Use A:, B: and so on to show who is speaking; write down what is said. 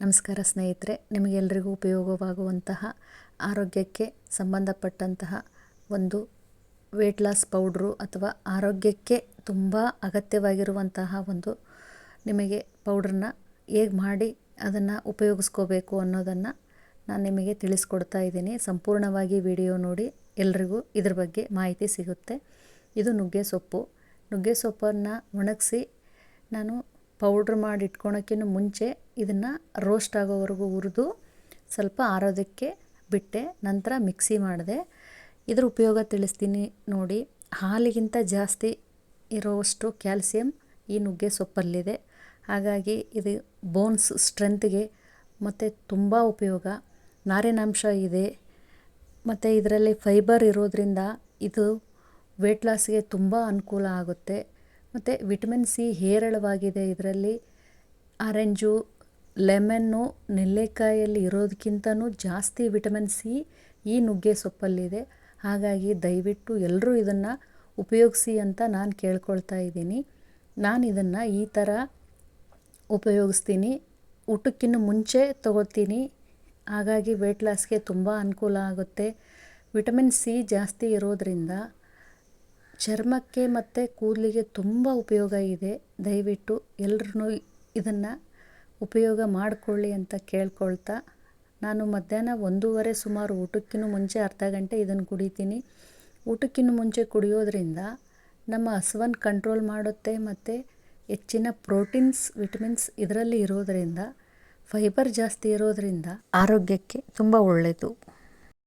A: ನಮಸ್ಕಾರ ಸ್ನೇಹಿತರೆ, ನಿಮಗೆಲ್ಲರಿಗೂ ಉಪಯೋಗವಾಗುವಂತಹ ಆರೋಗ್ಯಕ್ಕೆ ಸಂಬಂಧಪಟ್ಟಂತಹ ಒಂದು ವೇಟ್ ಲಾಸ್ ಪೌಡ್ರು ಅಥವಾ ಆರೋಗ್ಯಕ್ಕೆ ತುಂಬ ಅಗತ್ಯವಾಗಿರುವಂತಹ ಒಂದು ನಿಮಗೆ ಪೌಡ್ರನ್ನ ಹೇಗೆ ಮಾಡಿ ಅದನ್ನು ಉಪಯೋಗಿಸ್ಕೋಬೇಕು ಅನ್ನೋದನ್ನು ನಾನು ನಿಮಗೆ ತಿಳಿಸ್ಕೊಡ್ತಾ ಇದ್ದೀನಿ. ಸಂಪೂರ್ಣವಾಗಿ ವಿಡಿಯೋ ನೋಡಿ, ಎಲ್ರಿಗೂ ಇದ್ರ ಬಗ್ಗೆ ಮಾಹಿತಿ ಸಿಗುತ್ತೆ. ಇದು ನುಗ್ಗೆ ಸೊಪ್ಪನ್ನು ಒಣಗಿಸಿ ನಾನು ಪೌಡ್ರ್ ಮಾಡಿ ಇಟ್ಕೊಳಕ್ಕಿಂತ ಮುಂಚೆ ಇದನ್ನು ರೋಸ್ಟ್ ಆಗೋವರೆಗೂ ಹುರಿದು ಸ್ವಲ್ಪ ಆರೋದಕ್ಕೆ ಬಿಟ್ಟೆ, ನಂತರ ಮಿಕ್ಸಿ ಮಾಡಿದೆ. ಇದ್ರ ಉಪಯೋಗ ತಿಳಿಸ್ತೀನಿ ನೋಡಿ. ಹಾಲಿಗಿಂತ ಜಾಸ್ತಿ ಇರೋವಷ್ಟು ಕ್ಯಾಲ್ಸಿಯಂ ಈ ನುಗ್ಗೆ ಸೊಪ್ಪಲ್ಲಿದೆ. ಹಾಗಾಗಿ ಇದು ಬೋನ್ಸ್ ಸ್ಟ್ರೆಂತ್ಗೆ ಮತ್ತು ತುಂಬ ಉಪಯೋಗ. ನಾರಿನಾಂಶ ಇದೆ ಮತ್ತು ಇದರಲ್ಲಿ ಫೈಬರ್ ಇರೋದ್ರಿಂದ ಇದು ವೇಟ್ ಲಾಸ್ಗೆ ತುಂಬ ಅನುಕೂಲ ಆಗುತ್ತೆ. ಮತ್ತು ವಿಟಮಿನ್ ಸಿ ಹೇರಳವಾಗಿದೆ ಇದರಲ್ಲಿ. ಆರೆಂಜು, ಲೆಮನ್ನು, ನೆಲ್ಲಿಕಾಯಲ್ಲಿ ಇರೋದಕ್ಕಿಂತನೂ ಜಾಸ್ತಿ ವಿಟಮಿನ್ ಸಿ ಈ ನುಗ್ಗೆ ಸೊಪ್ಪಲ್ಲಿದೆ. ಹಾಗಾಗಿ ದಯವಿಟ್ಟು ಎಲ್ಲರೂ ಇದನ್ನು ಉಪಯೋಗಿಸಿ ಅಂತ ನಾನು ಕೇಳ್ಕೊಳ್ತಾ ಇದ್ದೀನಿ. ನಾನು ಇದನ್ನು ಈ ಥರ ಉಪಯೋಗಿಸ್ತೀನಿ. ಊಟಕ್ಕಿಂತ ಮುಂಚೆ ತಗೋತೀನಿ. ಹಾಗಾಗಿ ವೇಟ್ ಲಾಸ್ಗೆ ತುಂಬ ಅನುಕೂಲ ಆಗುತ್ತೆ. ವಿಟಮಿನ್ ಸಿ ಜಾಸ್ತಿ ಇರೋದರಿಂದ ಚರ್ಮಕ್ಕೆ ಮತ್ತು ಕೂದಲಿಗೆ ತುಂಬ ಉಪಯೋಗ ಇದೆ. ದಯವಿಟ್ಟು ಎಲ್ಲರೂ ಇದನ್ನು ಉಪಯೋಗ ಮಾಡಿಕೊಳ್ಳಿ ಅಂತ ಕೇಳ್ಕೊಳ್ತಾ, ನಾನು ಮಧ್ಯಾಹ್ನ 1:30 ಸುಮಾರು ಊಟಕ್ಕಿಂತ ಮುಂಚೆ ಅರ್ಧ ಗಂಟೆ ಇದನ್ನು ಕುಡಿತೀನಿ. ಊಟಕ್ಕಿಂತ ಮುಂಚೆ ಕುಡಿಯೋದ್ರಿಂದ ನಮ್ಮ ಹಸಿವನ್ನು ಕಂಟ್ರೋಲ್ ಮಾಡುತ್ತೆ ಮತ್ತು ಹೆಚ್ಚಿನ ಪ್ರೋಟೀನ್ಸ್, ವಿಟಮಿನ್ಸ್ ಇದರಲ್ಲಿ ಇರೋದರಿಂದ, ಫೈಬರ್ ಜಾಸ್ತಿ ಇರೋದರಿಂದ ಆರೋಗ್ಯಕ್ಕೆ ತುಂಬ ಒಳ್ಳೆಯದು.